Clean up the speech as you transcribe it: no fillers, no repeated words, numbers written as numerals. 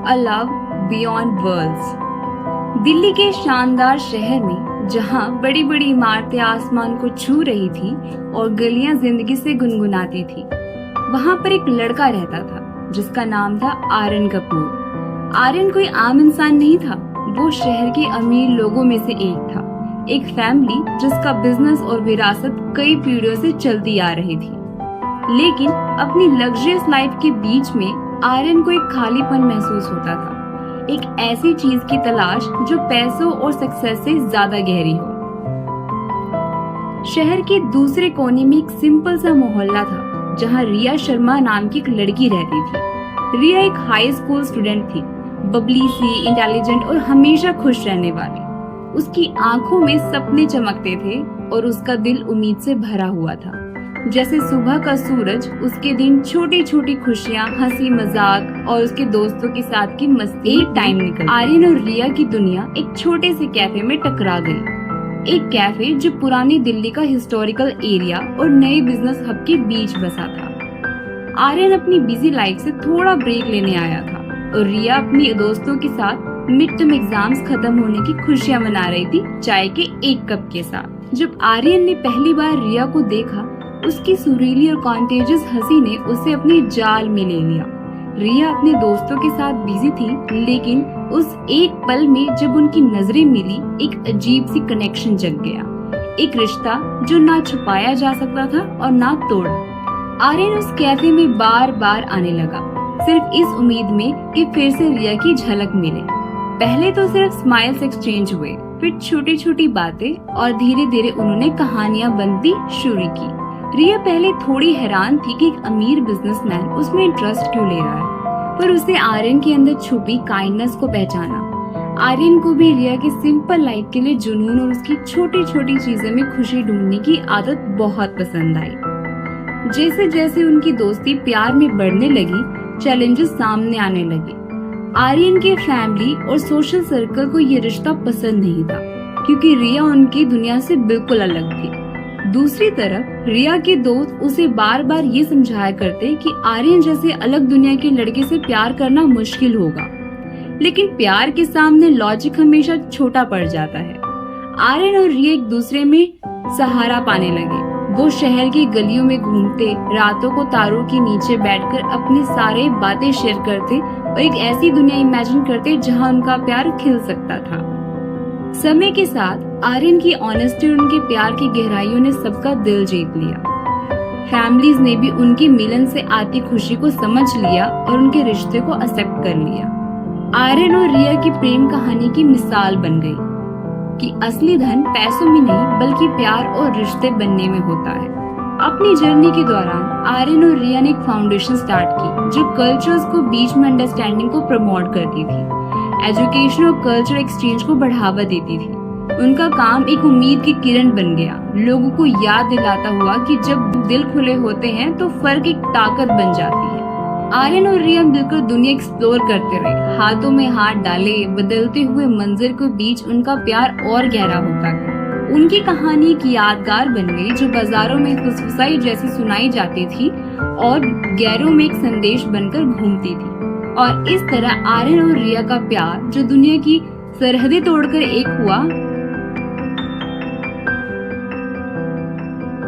अ love beyond worlds. Delhi के शानदार शहर में जहां बड़ी बड़ी इमारतें आसमान को छू रही थी और गलियां जिंदगी से गुनगुनाती थी, वहां पर एक लड़का रहता था जिसका नाम था आर्यन कपूर। आर्यन कोई आम इंसान नहीं था, वो शहर के अमीर लोगों में से एक था। एक फैमिली जिसका बिजनेस और विरासत कई पीढ़ियों से चलती आ रही थी। लेकिन अपनी लग्जरियस लाइफ के बीच में आर्यन को एक खालीपन महसूस होता था, एक ऐसी चीज की तलाश जो पैसों और सक्सेस से ज्यादा गहरी हो। शहर के दूसरे कोने में एक सिंपल सा मोहल्ला था जहां रिया शर्मा नाम की एक लड़की रहती थी। रिया एक हाई स्कूल स्टूडेंट थी, बबली सी, इंटेलिजेंट और हमेशा खुश रहने वाली। उसकी आंखों में सपने चमकते थे और उसका दिल उम्मीद से भरा हुआ था। जैसे सुबह का सूरज, उसके दिन छोटी छोटी खुशियाँ, हंसी मजाक और उसके दोस्तों के साथ की मस्ती। एक टाइम निकल आर्यन और रिया की दुनिया एक छोटे से कैफे में टकरा गई। एक कैफे जो पुरानी दिल्ली का हिस्टोरिकल एरिया और नए बिजनेस हब के बीच बसा था। आर्यन अपनी बिजी लाइफ से थोड़ा ब्रेक लेने आया था और रिया अपनी दोस्तों के साथ मिड टर्म एग्जाम्स खत्म होने की खुशियां मना रही थी, चाय के एक कप के साथ। जब आर्यन ने पहली बार रिया को देखा, उसकी सुरीली और कॉन्टेजियस हंसी ने उसे अपने जाल में ले लिया। रिया अपने दोस्तों के साथ बिजी थी, लेकिन उस एक पल में जब उनकी नजरें मिली, एक अजीब सी कनेक्शन जग गया। एक रिश्ता जो ना छुपाया जा सकता था और ना तोड़ा। आर्यन उस कैफे में बार बार आने लगा, सिर्फ इस उम्मीद में कि फिर से रिया की झलक मिले। पहले तो सिर्फ स्माइल्स एक्सचेंज हुए, फिर छोटी छोटी बातें और धीरे धीरे उन्होंने कहानियां बनती शुरू की। रिया पहले थोड़ी हैरान थी कि एक अमीर बिजनेसमैन उसमें इंटरेस्ट क्यों ले रहा है, पर उसे आर्यन के अंदर छुपी काइंडनेस को पहचाना। आर्यन को भी रिया की सिंपल लाइफ के लिए जुनून और उसकी छोटी छोटी चीजों में खुशी ढूंढने की आदत बहुत पसंद आई। जैसे जैसे उनकी दोस्ती प्यार में बढ़ने लगी, चैलेंजेस सामने आने लगे। आर्यन के फैमिली और सोशल सर्कल को ये रिश्ता पसंद नहीं था, क्योंकि रिया उनकी दुनिया से बिल्कुल अलग थी। दूसरी तरफ रिया के दोस्त उसे बार बार ये समझाया करते कि आर्यन जैसे अलग दुनिया के लड़के से प्यार करना मुश्किल होगा, लेकिन प्यार के सामने लॉजिक हमेशा छोटा पड़ जाता है। आर्यन और रिया एक दूसरे में सहारा पाने लगे। वो शहर की गलियों में घूमते, रातों को तारों के नीचे बैठकर अपनी सारे बातें शेयर करते और एक ऐसी दुनिया इमेजिन करते जहां उनका प्यार खिल सकता था। समय के साथ आर्यन की ऑनेस्टी और उनके प्यार की गहराइयों ने सबका दिल जीत लिया। फैमिलीज ने भी उनके मिलन से आती खुशी को समझ लिया और उनके रिश्ते को एक्सेप्ट कर लिया। आर्यन और रिया की प्रेम कहानी की मिसाल बन गई कि असली धन पैसों में नहीं बल्कि प्यार और रिश्ते बनने में होता है। अपनी जर्नी के दौरान आर्यन और रिया ने एक फाउंडेशन स्टार्ट की जो कल्चर्स को बीच में अंडरस्टैंडिंग को प्रमोट करती थी, एजुकेशन और कल्चर एक्सचेंज को बढ़ावा देती थी। उनका काम एक उम्मीद की किरण बन गया, लोगों को याद दिलाता हुआ कि जब दिल खुले होते हैं तो फर्क एक ताकत बन जाती है। आर्यन और रिया मिलकर दुनिया एक्सप्लोर करते रहे, हाथों में हाथ डाले, बदलते हुए मंजर के बीच उनका प्यार और गहरा होता गया। उनकी कहानी एक यादगार बन गई जो बाजारों में फुसफुसाई जैसी सुनाई जाती थी और गैरों में एक संदेश बनकर घूमती थी। और इस तरह आर्यन और रिया का प्यार जो दुनिया की सरहदें तोड़कर एक हुआ,